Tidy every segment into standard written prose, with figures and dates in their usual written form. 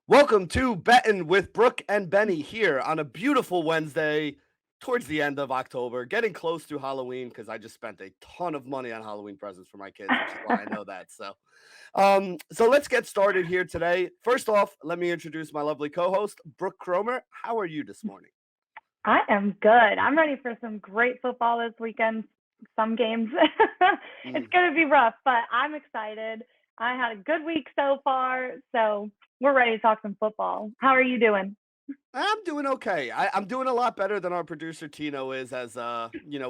Welcome to Betting with Brooke and Benny here on a beautiful Wednesday towards the end of October, getting close to Halloween because I just spent a ton of money on Halloween presents for my kids, which is why I know that. So let's get started here today. First off, let me introduce my lovely co-host, Brooke Cromer. How are you this morning? I am good. I'm ready for some great football this weekend. Some games. It's Mm, going to be rough, but I'm excited. I had a good week so far, so we're ready to talk some football. How are you doing? I'm doing okay. I'm doing a lot better than our producer Tino is, as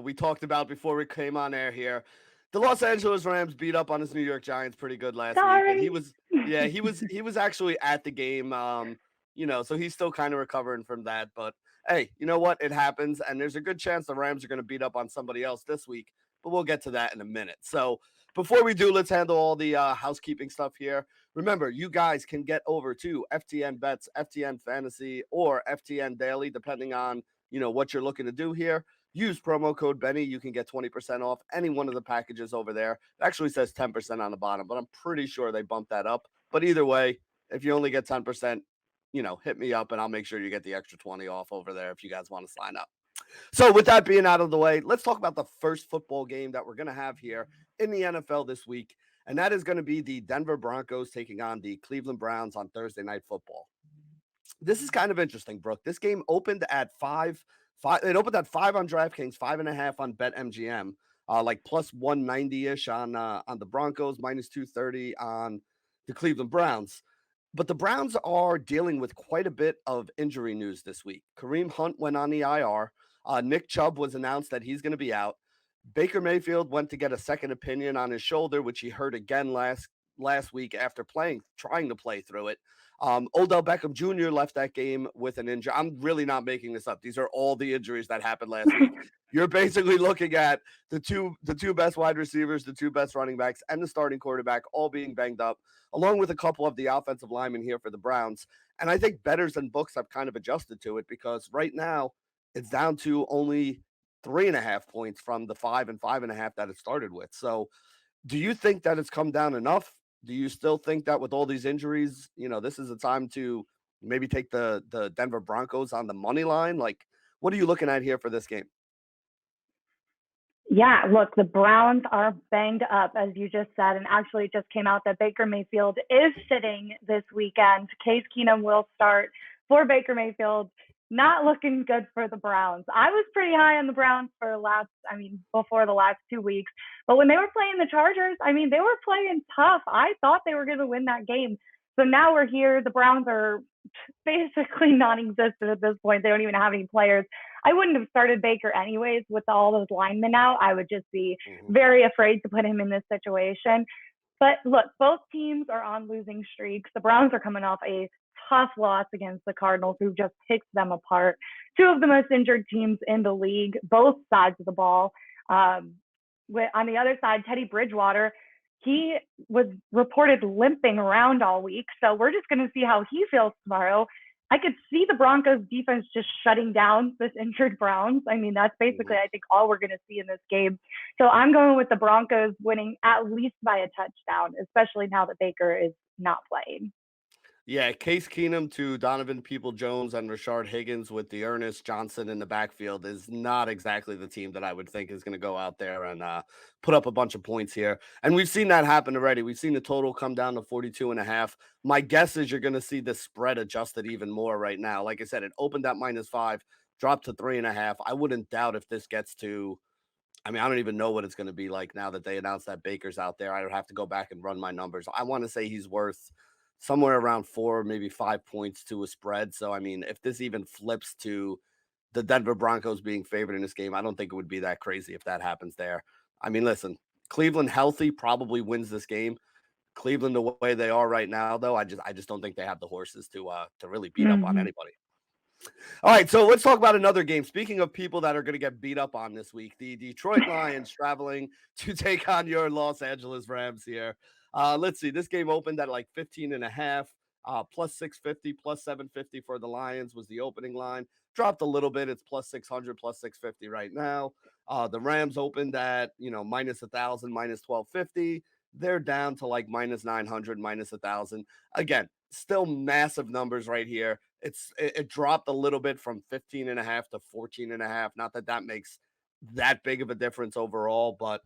we talked about before we came on air here. The Los Angeles Rams beat up on his New York Giants pretty good last week, and he Sorry. was yeah, he was actually at the game. So he's still kind of recovering from that. But hey, you know what? It happens, and there's a good chance the Rams are going to beat up on somebody else this week. But we'll get to that in a minute. So before we do, let's handle all the housekeeping stuff here. Remember, you guys can get over to FTN Bets, FTN Fantasy, or FTN Daily, depending on what you're looking to do here. Use promo code Benny. You can get 20% off any one of the packages over there. It actually says 10% on the bottom, but I'm pretty sure they bumped that up. But either way, if you only get 10%, hit me up and I'll make sure you get the extra 20 off over there if you guys want to sign up. So, with that being out of the way, let's talk about the first football game that we're going to have here in the NFL this week. And that is going to be the Denver Broncos taking on the Cleveland Browns on Thursday Night Football. This is kind of interesting, Brooke. This game opened at five. It opened at 5 on DraftKings, 5.5 on BetMGM, like plus 190 ish on the Broncos, minus 230 on the Cleveland Browns. But the Browns are dealing with quite a bit of injury news this week. Kareem Hunt went on the IR. Nick Chubb was announced that he's going to be out. Baker Mayfield went to get a second opinion on his shoulder, which he hurt again last week after trying to play through it. Odell Beckham Jr. left that game with an injury. I'm really not making this up. These are all the injuries that happened last week. You're basically looking at the two best wide receivers, the two best running backs, and the starting quarterback all being banged up, along with a couple of the offensive linemen here for the Browns. And I think bettors and books have kind of adjusted to it because right now it's down to only 3.5 points from the 5 and 5.5 that it started with. So, do you think that it's come down enough? Do you still think that with all these injuries, this is a time to maybe take the Denver Broncos on the money line? Like, what are you looking at here for this game? Yeah, look, the Browns are banged up, as you just said, and actually it just came out that Baker Mayfield is sitting this weekend. Case Keenum will start for Baker Mayfield. Not looking good for the Browns. I was pretty high on the Browns before the last 2 weeks. But when they were playing the Chargers, they were playing tough. I thought they were going to win that game. So now we're here. The Browns are basically non-existent at this point. They don't even have any players. I wouldn't have started Baker anyways with all those linemen out. I would just be Mhm. very afraid to put him in this situation. But look, both teams are on losing streaks. The Browns are coming off a tough loss against the Cardinals, who just picked them apart. Two of the most injured teams in the league, both sides of the ball. Um, on the other side, Teddy Bridgewater, he was reported limping around all week. So we're just going to see how he feels tomorrow. I could see the Broncos defense just shutting down this injured Browns. That's basically, Mhm. I think, all we're going to see in this game. So I'm going with the Broncos winning at least by a touchdown, especially now that Baker is not playing. Yeah, Case Keenum to Donovan People-Jones and Rashard Higgins with the Ernest Johnson in the backfield is not exactly the team that I would think is going to go out there and put up a bunch of points here. And we've seen that happen already. We've seen the total come down to 42.5. My guess is you're going to see the spread adjusted even more right now. Like I said, it opened at -5, dropped to 3.5. I wouldn't doubt if this gets to. I don't even know what it's going to be like now that they announced that Baker's out there. I would have to go back and run my numbers. I want to say he's worth somewhere around 4, maybe 5 points to a spread. So, if this even flips to the Denver Broncos being favored in this game, I don't think it would be that crazy if that happens there. Listen, Cleveland healthy probably wins this game. Cleveland the way they are right now, though, I just don't think they have the horses to really beat up on Mm-hmm. anybody. All right, so let's talk about another game. Speaking of people that are going to get beat up on this week, the Detroit Lions traveling to take on your Los Angeles Rams here. Let's see. This game opened at like 15 and a half, plus 650, plus 750 for the Lions was the opening line. Dropped a little bit. It's plus 600, plus 650 right now. The Rams opened at, minus 1,000, minus 1,250. They're down to like minus 900, minus 1,000. Again, still massive numbers right here. It dropped a little bit from 15.5 to 14.5. Not that that makes that big of a difference overall, but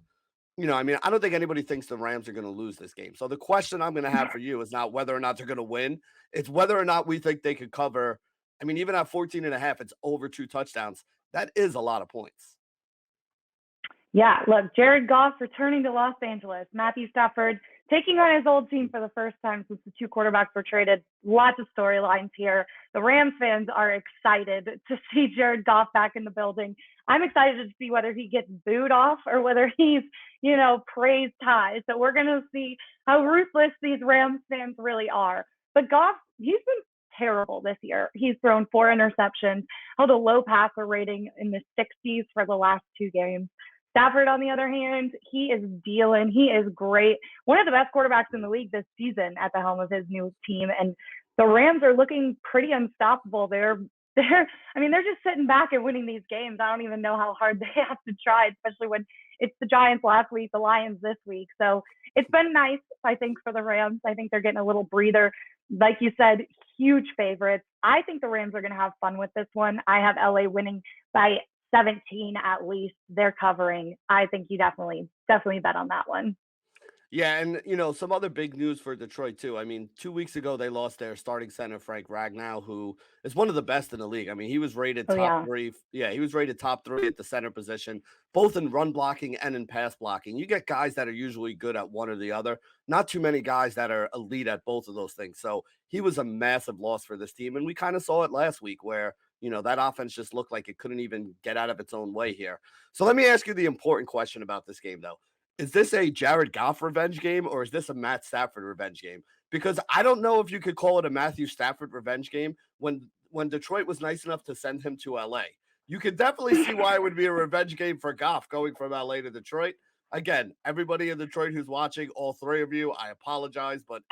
I mean, I don't think anybody thinks the Rams are going to lose this game. So the question I'm going to have for you is not whether or not they're going to win. It's whether or not we think they could cover. I mean, even at 14.5, it's over 2 touchdowns. That is a lot of points. Yeah, look, Jared Goff returning to Los Angeles. Matthew Stafford taking on his old team for the first time since the two quarterbacks were traded. Lots of storylines here. The Rams fans are excited to see Jared Goff back in the building. I'm excited to see whether he gets booed off or whether he's, praised high. So we're going to see how ruthless these Rams fans really are. But Goff, he's been terrible this year. He's thrown 4 interceptions, held a low passer rating in the 60s for the last 2 games. Stafford, on the other hand, he is dealing. He is great. One of the best quarterbacks in the league this season at the helm of his new team. And the Rams are looking pretty unstoppable. They're just sitting back and winning these games. I don't even know how hard they have to try, especially when it's the Giants last week, the Lions this week. So it's been nice, I think, for the Rams. I think they're getting a little breather. Like you said, huge favorites. I think the Rams are going to have fun with this one. I have LA winning by 17 at least. They're covering. I think you definitely bet on that one. Yeah, and some other big news for Detroit too. I mean, 2 weeks ago they lost their starting center Frank Ragnow, who is one of the best in the league. I mean, he was rated Oh top yeah. three. Yeah, he was rated top 3 at the center position, both in run blocking and in pass blocking. You get guys that are usually good at one or the other. Not too many guys that are elite at both of those things. So he was a massive loss for this team, and we kind of saw it last week where that offense just looked like it couldn't even get out of its own way here. So let me ask you the important question about this game, though. Is this a Jared Goff revenge game or is this a Matt Stafford revenge game? Because I don't know if you could call it a Matthew Stafford revenge game when Detroit was nice enough to send him to LA. You can definitely see why it would be a revenge game for Goff going from LA to Detroit. Again, everybody in Detroit who's watching, all 3 of you, I apologize, but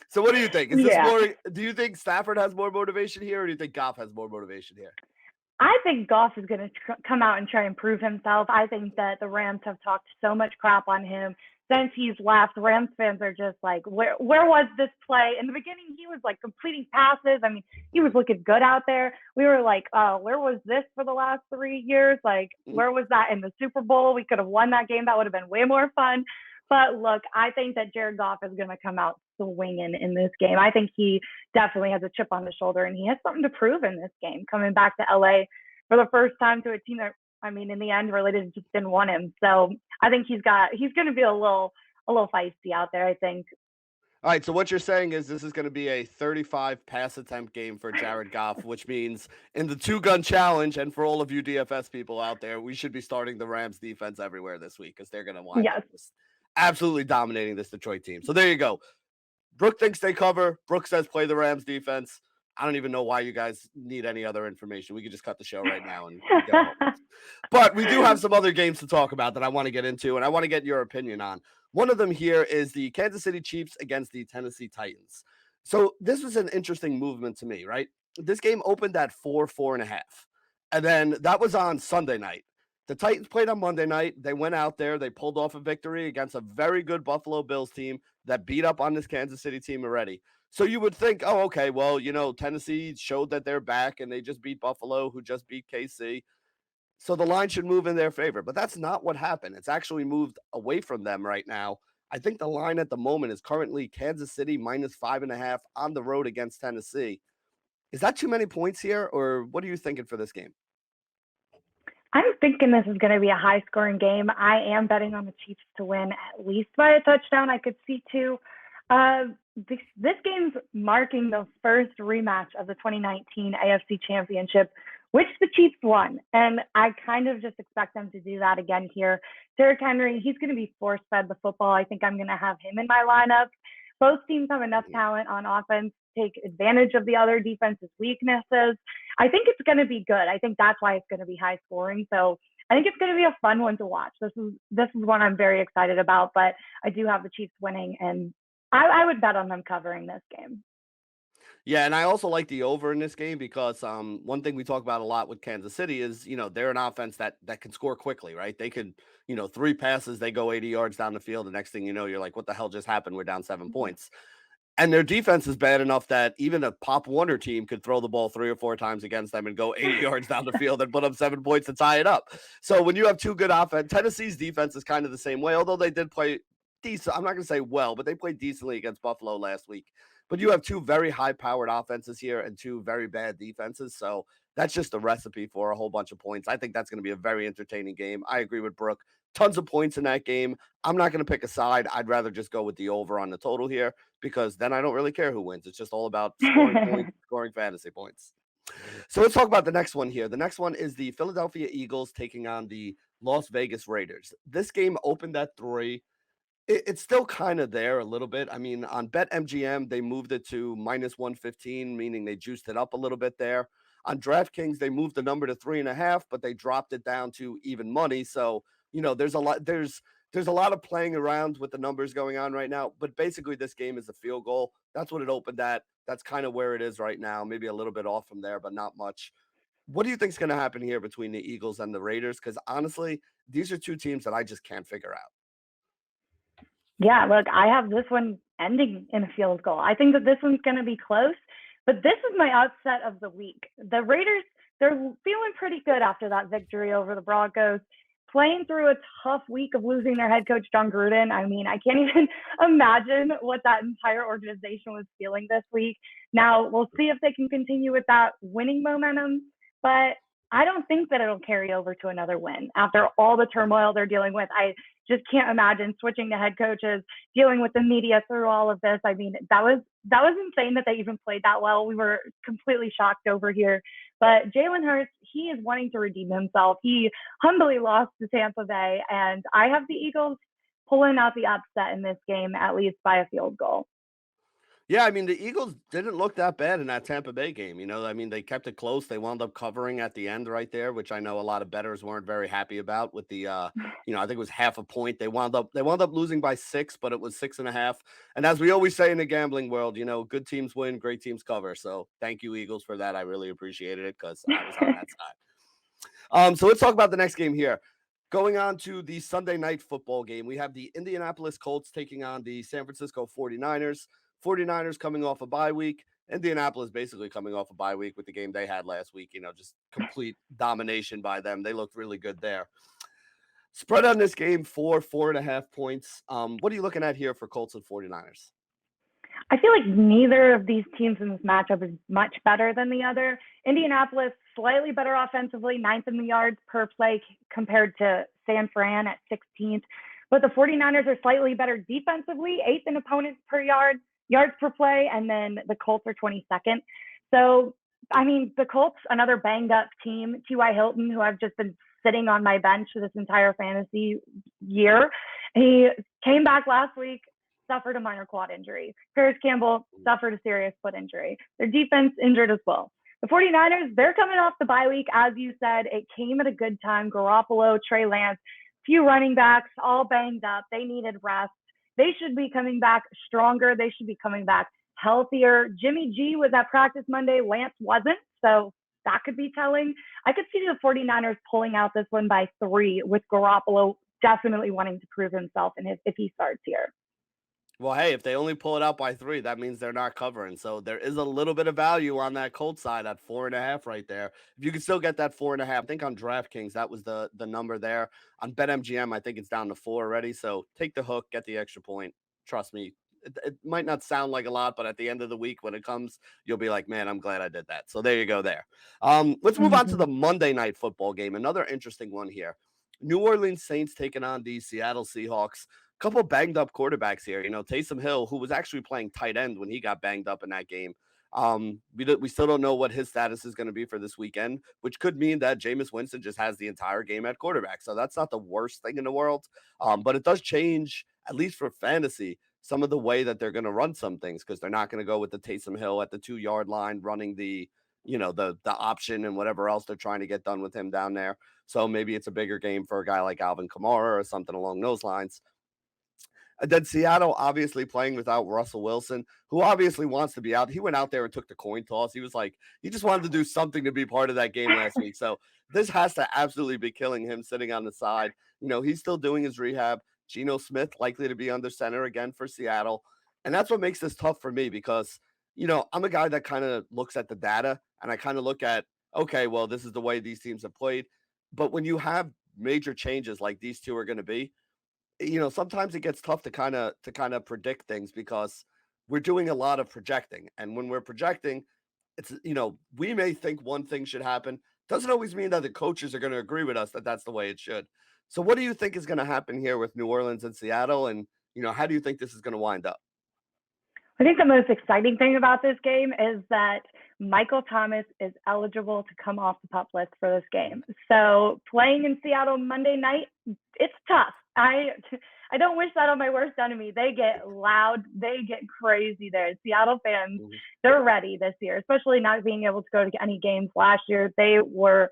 so what do you think? Is this Yeah. more? Do you think Stafford has more motivation here, or do you think Goff has more motivation here? I think Goff is going to come out and try and prove himself. I think that the Rams have talked so much crap on him since he's left. Rams fans are just like, where was this play? In the beginning, he was like completing passes. I mean, he was looking good out there. We were like, where was this for the last 3 years? Like, where was that in the Super Bowl? We could have won that game. That would have been way more fun. But look, I think that Jared Goff is going to come out swinging in this game. I think he definitely has a chip on his shoulder, and he has something to prove in this game, coming back to LA for the first time to a team that, I mean, in the end, really just didn't want him. So I think he's going to be a little feisty out there, I think. All right, so what you're saying is this is going to be a 35 pass attempt game for Jared Goff, which means in the 2-gun challenge, and for all of you DFS people out there, we should be starting the Rams defense everywhere this week because they're going to wind Yes. up just absolutely dominating this Detroit team. So there you go. Brooke thinks they cover. Brooke says play the Rams defense. I don't even know why you guys need any other information. We could just cut the show right now and go home. But we do have some other games to talk about that I want to get into, and I want to get your opinion on. One of them here is the Kansas City Chiefs against the Tennessee Titans. So this was an interesting movement to me, right? This game opened at 4.5. And then that was on Sunday night. The Titans played on Monday night. They went out there. They pulled off a victory against a very good Buffalo Bills team that beat up on this Kansas City team already. So you would think, oh, okay, well, Tennessee showed that they're back and they just beat Buffalo, who just beat KC. So the line should move in their favor. But that's not what happened. It's actually moved away from them right now. I think the line at the moment is currently Kansas City -5.5 on the road against Tennessee. Is that too many points here, or what are you thinking for this game? I'm thinking this is going to be a high-scoring game. I am betting on the Chiefs to win at least by a touchdown. I could see 2. This game's marking the first rematch of the 2019 AFC Championship, which the Chiefs won. And I kind of just expect them to do that again here. Derrick Henry, he's going to be force-fed the football. I think I'm going to have him in my lineup. Both teams have enough talent on offense to take advantage of the other defense's weaknesses. I think it's going to be good. I think that's why it's going to be high scoring. So I think it's going to be a fun one to watch. This is one I'm very excited about, but I do have the Chiefs winning, and I would bet on them covering this game. Yeah, and I also like the over in this game because one thing we talk about a lot with Kansas City is, they're an offense that can score quickly, right? They could, 3 passes, they go 80 yards down the field. The next thing you know, you're like, what the hell just happened? We're down 7 points. And their defense is bad enough that even a Pop Warner team could throw the ball 3 or 4 times against them and go 80 yards down the field and put up 7 points to tie it up. So when you have two good offense, Tennessee's defense is kind of the same way, although they did play decent. I'm not going to say well, but they played decently against Buffalo last week. But you have two very high-powered offenses here and two very bad defenses. So that's just a recipe for a whole bunch of points. I think that's going to be a very entertaining game. I agree with Brooke. Tons of points in that game. I'm not going to pick a side. I'd rather just go with the over on the total here because then I don't really care who wins. It's just all about scoring points, scoring fantasy points. So let's talk about the next one here. The next one is the Philadelphia Eagles taking on the Las Vegas Raiders. This game opened at 3. It's still kind of there a little bit. I mean, on BetMGM, they moved it to -115, meaning they juiced it up a little bit there. On DraftKings, they moved the number to 3.5, but they dropped it down to even money. So, there's a lot there's a lot of playing around with the numbers going on right now. But basically, this game is a field goal. That's what it opened at. That's kind of where it is right now. Maybe a little bit off from there, but not much. What do you think is going to happen here between the Eagles and the Raiders? Because honestly, these are two teams that I just can't figure out. Yeah, look, I have this one ending in a field goal. I think that this one's going to be close, but this is my upset of the week. The Raiders, they're feeling pretty good after that victory over the Broncos, playing through a tough week of losing their head coach, John Gruden. I mean, I can't even imagine what that entire organization was feeling this week. Now, we'll see if they can continue with that winning momentum, but I don't think that it'll carry over to another win after all the turmoil they're dealing with. I just can't imagine switching to head coaches, dealing with the media through all of this. I mean, that was insane that they even played that well. We were completely shocked over here. But Jalen Hurts, he is wanting to redeem himself. He humbly lost to Tampa Bay, and I have the Eagles pulling out the upset in this game, at least by a field goal. Yeah, I mean, the Eagles didn't look that bad in that Tampa Bay game. I mean, they kept it close. They wound up covering at the end right there, which I know a lot of bettors weren't very happy about with the I think it was half a point. They wound up losing by 6, but it was 6.5. And as we always say in the gambling world, good teams win, great teams cover. So thank you, Eagles, for that. I really appreciated it because I was on that side. So let's talk about the next game here. Going on to the Sunday night football game, we have the Indianapolis Colts taking on the San Francisco 49ers. 49ers coming off a bye week. Indianapolis basically coming off a bye week with the game they had last week, just complete domination by them. They looked really good there. Spread on this game, 4.5 points. What are you looking at here for Colts and 49ers? I feel like neither of these teams in this matchup is much better than the other. Indianapolis, slightly better offensively, 9th in the yards per play compared to San Fran at 16th. But the 49ers are slightly better defensively, 8th in opponents per yards per play, and then the Colts are 22nd. So, I mean, the Colts, another banged up team, T.Y. Hilton, who I've just been sitting on my bench this entire fantasy year. He came back last week, suffered a minor quad injury. Paris Campbell suffered a serious foot injury. Their defense injured as well. The 49ers, they're coming off the bye week. As you said, it came at a good time. Garoppolo, Trey Lance, few running backs, all banged up. They needed rest. They should be coming back stronger. They should be coming back healthier. Jimmy G was at practice Monday. Lance wasn't, so that could be telling. I could see the 49ers pulling out this one by 3 with Garoppolo definitely wanting to prove himself if he starts here. Well, hey, if they only pull it out by 3, that means they're not covering. So there is a little bit of value on that Colts side at 4.5 right there. If you can still get that 4.5, I think on DraftKings that was the number there. On BetMGM, I think it's down to 4 already. So take the hook, get the extra point. Trust me, it might not sound like a lot, but at the end of the week when it comes, you'll be like, man, I'm glad I did that. So there you go there. Let's move on to the Monday night football game. Another interesting one here. New Orleans Saints taking on the Seattle Seahawks. Couple banged up quarterbacks here. Taysom Hill, who was actually playing tight end when he got banged up in that game. We still don't know what his status is going to be for this weekend, which could mean that Jameis Winston just has the entire game at quarterback. So that's not the worst thing in the world. But it does change, at least for fantasy, some of the way that they're going to run some things because they're not going to go with the Taysom Hill at the 2-yard line running the option and whatever else they're trying to get done with him down there. So maybe it's a bigger game for a guy like Alvin Kamara or something along those lines. And then Seattle obviously playing without Russell Wilson, who obviously wants to be out. He went out there and took the coin toss. He was like, he just wanted to do something to be part of that game last week. So this has to absolutely be killing him sitting on the side. He's still doing his rehab. Geno Smith likely to be under center again for Seattle. And that's what makes this tough for me because, I'm a guy that kind of looks at the data and I kind of look at, okay, well, this is the way these teams have played. But when you have major changes like these two are going to be, sometimes it gets tough to kind of predict things because we're doing a lot of projecting. And when we're projecting, we may think one thing should happen. Doesn't always mean that the coaches are going to agree with us that that's the way it should. So what do you think is going to happen here with New Orleans and Seattle? And, how do you think this is going to wind up? I think the most exciting thing about this game is that Michael Thomas is eligible to come off the PUP list for this game. So playing in Seattle Monday night, it's tough. I don't wish that on my worst enemy. They get loud, they get crazy there. Seattle fans, they're ready this year, especially not being able to go to any games last year. They were,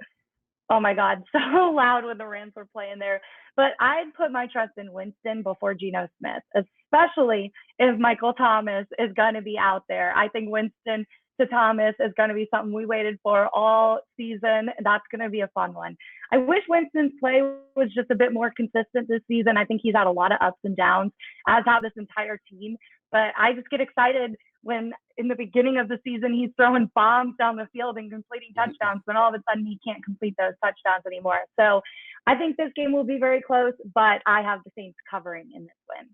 oh my God, so loud when the Rams were playing there. But I'd put my trust in Winston before Geno Smith, especially if Michael Thomas is going to be out there. I think Winston to Thomas is going to be something we waited for all season. That's going to be a fun one. I wish Winston's play was just a bit more consistent this season. I think he's had a lot of ups and downs, as have this entire team. But I just get excited when in the beginning of the season he's throwing bombs down the field and completing touchdowns, but all of a sudden he can't complete those touchdowns anymore. So I think this game will be very close, but I have the Saints covering in this win.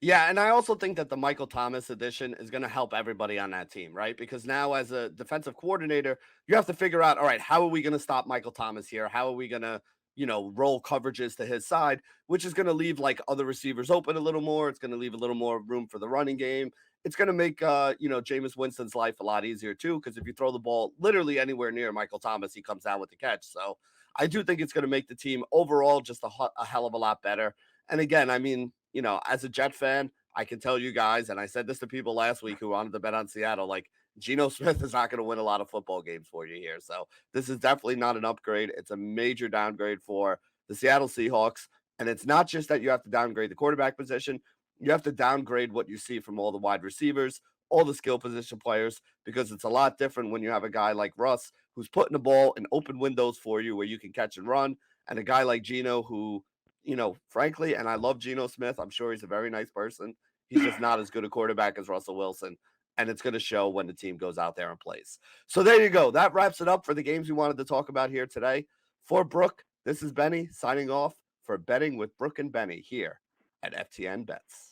Yeah, and I also think that the Michael Thomas addition is going to help everybody on that team, right? Because now, as a defensive coordinator, you have to figure out, all right, how are we going to stop Michael Thomas here? How are we going to, roll coverages to his side, which is going to leave like other receivers open a little more. It's going to leave a little more room for the running game. It's going to make, Jameis Winston's life a lot easier too, because if you throw the ball literally anywhere near Michael Thomas, he comes down with the catch. So I do think it's going to make the team overall just a hell of a lot better. And again, I mean, as a Jet fan, I can tell you guys, and I said this to people last week who wanted to bet on Seattle, like Geno Smith is not going to win a lot of football games for you here. So this is definitely not an upgrade. It's a major downgrade for the Seattle Seahawks. And it's not just that you have to downgrade the quarterback position. You have to downgrade what you see from all the wide receivers, all the skill position players, because it's a lot different when you have a guy like Russ who's putting the ball in open windows for you where you can catch and run, and a guy like Geno who, frankly, and I love Geno Smith. I'm sure he's a very nice person. He's just not as good a quarterback as Russell Wilson. And it's going to show when the team goes out there and plays. So there you go. That wraps it up for the games we wanted to talk about here today. For Brooke, this is Benny signing off for Betting with Brooke and Benny here at FTN Bets.